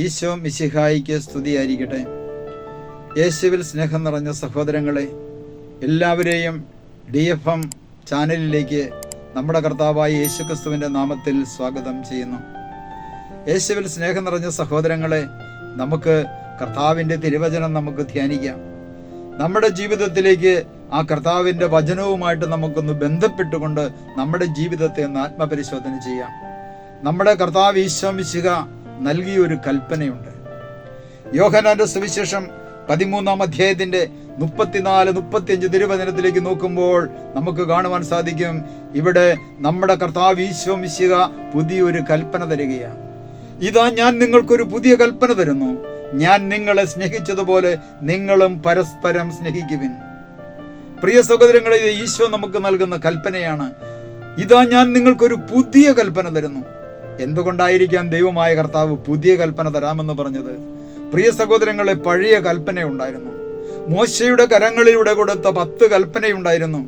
ഈശോ മിശിഹായിക്ക് സ്തുതിയായിരിക്കട്ടെ. യേശുവിൽ സ്നേഹം നിറഞ്ഞ സഹോദരങ്ങളെ, എല്ലാവരെയും DFM ചാനലിലേക്ക് നമ്മുടെ കർത്താവായ യേശുക്രിസ്തുവിൻ്റെ നാമത്തിൽ സ്വാഗതം ചെയ്യുന്നു. യേശുവിൽ സ്നേഹം നിറഞ്ഞ സഹോദരങ്ങളെ, നമുക്ക് കർത്താവിൻ്റെ തിരുവചനം നമുക്ക് ധ്യാനിക്കാം. നമ്മുടെ ജീവിതത്തിലേക്ക് ആ കർത്താവിൻ്റെ വചനവുമായിട്ട് നമുക്കൊന്ന് ബന്ധപ്പെട്ടുകൊണ്ട് നമ്മുടെ ജീവിതത്തെ ഒന്ന് ആത്മപരിശോധന ചെയ്യാം. നമ്മുടെ കർത്താവ് ഈശോ മിശിഹ നൽകിയ ഒരു കൽപ്പനയുണ്ട്. യോഹന്നാന്റെ സുവിശേഷം 13-ാം അധ്യായത്തിന്റെ 34-35 തിരുവചനത്തിലേക്ക് നോക്കുമ്പോൾ നമുക്ക് കാണുവാൻ സാധിക്കും, ഇവിടെ നമ്മുടെ കർത്താവ് ഈശോ മിശിഹ പുതിയൊരു കൽപ്പന തരികയാണ്. ഇതാ ഞാൻ നിങ്ങൾക്കൊരു പുതിയ കൽപ്പന തരുന്നു, ഞാൻ നിങ്ങളെ സ്നേഹിച്ചതുപോലെ നിങ്ങളും പരസ്പരം സ്നേഹിക്കുവിൻ. പ്രിയ സഹോദരങ്ങളെ, ഈശോ നമുക്ക് നൽകുന്ന കൽപ്പനയാണ്. ഇതാ ഞാൻ നിങ്ങൾക്കൊരു പുതിയ കൽപ്പന തരുന്നു. എന്തുകൊണ്ടായിരിക്കാം ദൈവമായ കർത്താവ് പുതിയ കൽപ്പന തരാമെന്ന് പറഞ്ഞത്? പ്രിയ സഹോദരങ്ങളെ, പഴയ കൽപ്പനയുണ്ടായിരുന്നു. മോശയുടെ കരങ്ങളിലൂടെ കൊടുത്ത 10 കൽപ്പനയുണ്ടായിരുന്നു.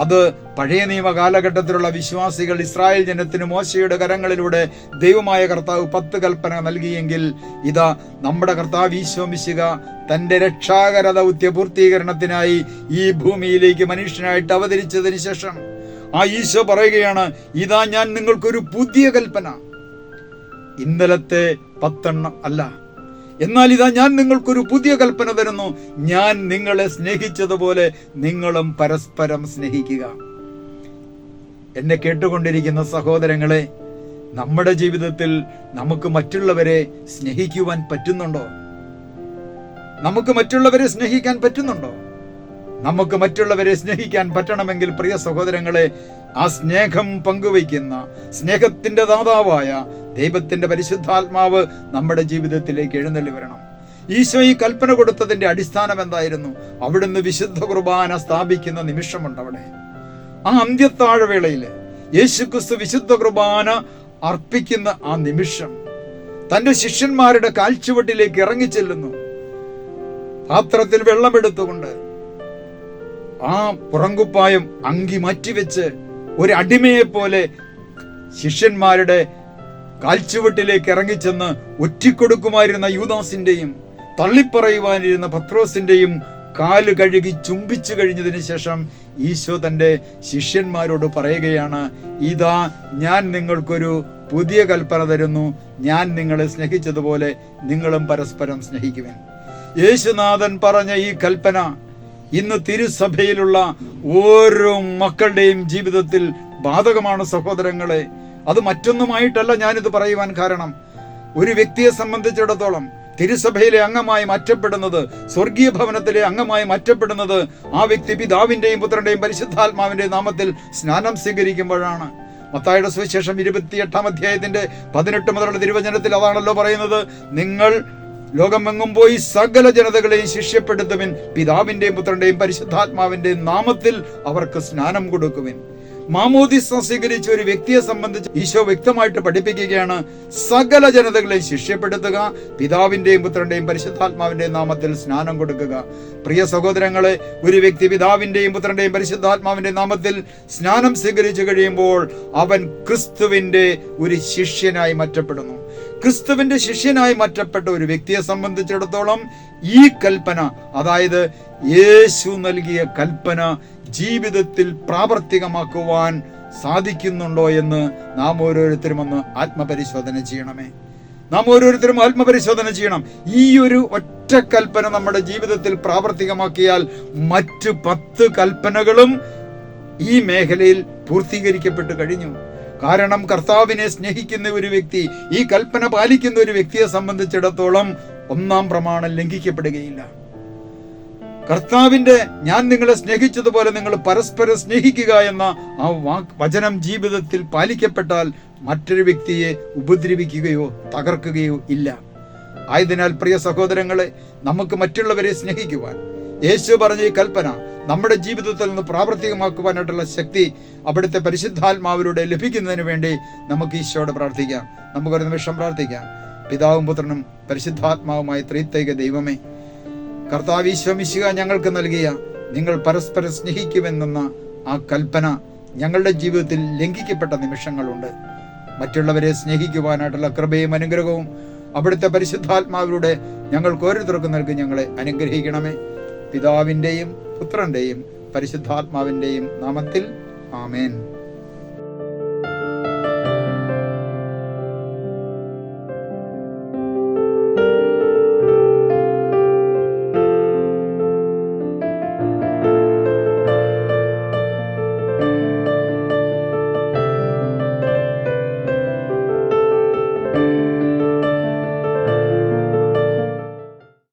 അത് പഴയ നിയമ കാലഘട്ടത്തിലുള്ള വിശ്വാസികൾ ഇസ്രായേൽ ജനത്തിന് മോശയുടെ കരങ്ങളിലൂടെ ദൈവമായ കർത്താവ് 10 കൽപ്പന നൽകിയെങ്കിൽ, ഇതാ നമ്മുടെ കർത്താവ് ഈശോ മിശിഹ തന്റെ രക്ഷാകര ദൗത്യ പൂർത്തീകരണത്തിനായി ഈ ഭൂമിയിലേക്ക് മനുഷ്യനായിട്ട് അവതരിച്ചതിന് ശേഷം ആ ഈശോ പറയുകയാണ്, ഇതാ ഞാൻ നിങ്ങൾക്കൊരു പുതിയ കൽപ്പന. ഇന്നലത്തെ 10 അല്ല, എന്നാൽ ഇതാ ഞാൻ നിങ്ങൾക്കൊരു പുതിയ കൽപ്പന തരുന്നു, ഞാൻ നിങ്ങളെ സ്നേഹിച്ചതുപോലെ നിങ്ങളും പരസ്പരം സ്നേഹിക്കുക. എന്നെ കേട്ടുകൊണ്ടിരിക്കുന്ന സഹോദരങ്ങളെ, നമ്മുടെ ജീവിതത്തിൽ നമുക്ക് മറ്റുള്ളവരെ സ്നേഹിക്കുവാൻ പറ്റുന്നുണ്ടോ? നമുക്ക് മറ്റുള്ളവരെ സ്നേഹിക്കാൻ പറ്റുന്നുണ്ടോ? നമുക്ക് മറ്റുള്ളവരെ സ്നേഹിക്കാൻ പറ്റണമെങ്കിൽ പ്രിയ സഹോദരങ്ങളെ, ആ സ്നേഹം പങ്കുവയ്ക്കുന്ന സ്നേഹത്തിന്റെ ദാതാവായ ദൈവത്തിന്റെ പരിശുദ്ധാത്മാവ് നമ്മുടെ ജീവിതത്തിലേക്ക് എഴുന്നള്ളി വരണം. ഈശോ ഈ കൽപ്പന കൊടുത്തതിന്റെ അടിസ്ഥാനം എന്തായിരുന്നു? അവിടുന്ന് വിശുദ്ധ കുർബാന സ്ഥാപിക്കുന്ന നിമിഷമുണ്ട്. അവിടെ ആ അന്ത്യത്താഴവേളയില് യേശുക്രിസ്തു വിശുദ്ധ കുർബാന അർപ്പിക്കുന്ന ആ നിമിഷം തന്റെ ശിഷ്യന്മാരുടെ കാൽച്ചുവട്ടിലേക്ക് ഇറങ്ങിച്ചെല്ലുന്നു. പാത്രത്തിൽ വെള്ളമെടുത്തുകൊണ്ട് ആ പുറങ്കുപ്പായം അങ്കി മാറ്റിവെച്ച് ഒരു അടിമയെ പോലെ ശിഷ്യന്മാരുടെ കാൽച്ചുവട്ടിലേക്ക് ഇറങ്ങിച്ചെന്ന് ഒറ്റിക്കൊടുക്കുമായിരുന്ന യൂദാസിന്റെയും തള്ളിപ്പറയുവാനിരുന്ന പത്രോസിന്റെയും കാല് കഴുകി ചുംബിച്ചു കഴിഞ്ഞതിന് ശേഷം ഈശോ തന്റെ ശിഷ്യന്മാരോട് പറയുകയാണ്, ഇതാ ഞാൻ നിങ്ങൾക്കൊരു പുതിയ കൽപ്പന തരുന്നു, ഞാൻ നിങ്ങളെ സ്നേഹിച്ചതുപോലെ നിങ്ങളും പരസ്പരം സ്നേഹിക്കുവിൻ. യേശുനാഥൻ പറഞ്ഞ ഈ കൽപ്പന ഇന്ന് തിരുസഭയിലുള്ള ഓരോ മക്കളുടെയും ജീവിതത്തിൽ ബാധകമാണ് സഹോദരങ്ങളെ. അത് മറ്റൊന്നുമായിട്ടല്ല ഞാനിത് പറയുവാൻ കാരണം, ഒരു വ്യക്തിയെ സംബന്ധിച്ചിടത്തോളം തിരുസഭയിലെ അംഗമായി മാറ്റപ്പെടുന്നത്, സ്വർഗീയ ഭവനത്തിലെ അംഗമായി മാറ്റപ്പെടുന്നത് ആ വ്യക്തി പിതാവിന്റെയും പുത്രന്റെയും പരിശുദ്ധാത്മാവിന്റെയും നാമത്തിൽ സ്നാനം സ്വീകരിക്കുമ്പോഴാണ്. മത്തായിയുടെ സുവിശേഷം 28-ാം അധ്യായത്തിന്റെ 18 മുതലുള്ള തിരുവചനത്തിൽ അതാണല്ലോ പറയുന്നത്, നിങ്ങൾ ലോകമെങ്ങും പോയി സകല ജനതകളെയും ശിഷ്യപ്പെടുത്തുവിൻ, പിതാവിന്റെയും പുത്രന്റെയും പരിശുദ്ധാത്മാവിന്റെയും നാമത്തിൽ അവർക്ക് സ്നാനം കൊടുക്കുവിൻ. മാമോദിസ സ്വീകരിച്ച ഒരു വ്യക്തിയെ സംബന്ധിച്ച് ഈശോ വ്യക്തമായിട്ട് പഠിപ്പിക്കുകയാണ്, സകല ജനതകളെയും ശിഷ്യപ്പെടുത്തുക, പിതാവിന്റെയും പുത്രന്റെയും പരിശുദ്ധാത്മാവിന്റെയും നാമത്തിൽ സ്നാനം കൊടുക്കുക. പ്രിയ സഹോദരങ്ങളെ, ഒരു വ്യക്തി പിതാവിന്റെയും പുത്രന്റെയും പരിശുദ്ധാത്മാവിന്റെയും നാമത്തിൽ സ്നാനം സ്വീകരിച്ചു കഴിയുമ്പോൾ അവൻ ക്രിസ്തുവിന്റെ ഒരു ശിഷ്യനായി മാറ്റപ്പെടുന്നു. ക്രിസ്തുവിന്റെ ശിഷ്യനായി മാറ്റപ്പെട്ട ഒരു വ്യക്തിയെ സംബന്ധിച്ചിടത്തോളം ഈ കൽപ്പന, അതായത് യേശു നൽകിയ കൽപ്പന ജീവിതത്തിൽ പ്രാവർത്തികമാക്കുവാൻ സാധിക്കുന്നുണ്ടോ എന്ന് നാം ഓരോരുത്തരും ഒന്ന് ആത്മപരിശോധന ചെയ്യണമേ. നാം ഓരോരുത്തരും ആത്മപരിശോധന ചെയ്യണം. ഈ ഒരു ഒറ്റ കൽപ്പന നമ്മുടെ ജീവിതത്തിൽ പ്രാവർത്തികമാക്കിയാൽ മറ്റ് 10 കൽപ്പനകളും ഈ മേഖലയിൽ പൂർത്തീകരിക്കപ്പെട്ടു കഴിഞ്ഞു. കാരണം കർത്താവിനെ സ്നേഹിക്കുന്ന ഒരു വ്യക്തി, ഈ കൽപ്പന പാലിക്കുന്ന ഒരു വ്യക്തിയെ സംബന്ധിച്ചിടത്തോളം 1-ാം പ്രമാണം ലംഘിക്കപ്പെടുകയില്ല. കർത്താവിന്റെ ഞാൻ നിങ്ങളെ സ്നേഹിച്ചതുപോലെ നിങ്ങൾ പരസ്പരം സ്നേഹിക്കുക എന്ന ആ വചനം ജീവിതത്തിൽ പാലിക്കപ്പെട്ടാൽ മറ്റൊരു വ്യക്തിയെ ഉപദ്രവിക്കുകയോ തകർക്കുകയോ ഇല്ല. ആയതിനാൽ പ്രിയ സഹോദരങ്ങളെ, നമുക്ക് മറ്റുള്ളവരെ സ്നേഹിക്കുവാൻ യേശു പറഞ്ഞ ഈ കൽപ്പന നമ്മുടെ ജീവിതത്തിൽ നിന്ന് പ്രാവർത്തികമാക്കുവാനായിട്ടുള്ള ശക്തി അവിടുത്തെ പരിശുദ്ധാത്മാവിലൂടെ ലഭിക്കുന്നതിന് വേണ്ടി നമുക്ക് ഈശോയോട് പ്രാർത്ഥിക്കാം. നമുക്കൊരു നിമിഷം പ്രാർത്ഥിക്കാം. പിതാവും പുത്രനും പരിശുദ്ധാത്മാവുമായ ത്രിത്വൈക ദൈവമേ, കർത്താവ് ഈശോ മിശിഹ ഞങ്ങൾക്ക് നൽകിയ നിങ്ങൾ പരസ്പരം സ്നേഹിക്കുമെന്ന ആ കൽപ്പന ഞങ്ങളുടെ ജീവിതത്തിൽ ലംഘിക്കപ്പെട്ട നിമിഷങ്ങളുണ്ട്. മറ്റുള്ളവരെ സ്നേഹിക്കുവാനായിട്ടുള്ള കൃപയും അനുഗ്രഹവും അവിടുത്തെ പരിശുദ്ധാത്മാവിലൂടെ ഞങ്ങൾക്ക് ഓരോരുത്തർക്കും നൽകി ഞങ്ങളെ അനുഗ്രഹിക്കണമേ. പിതാവിൻ്റെയും പുത്രൻ്റെയും പരിശുദ്ധാത്മാവിൻ്റെയും നാമത്തിൽ ആമേൻ.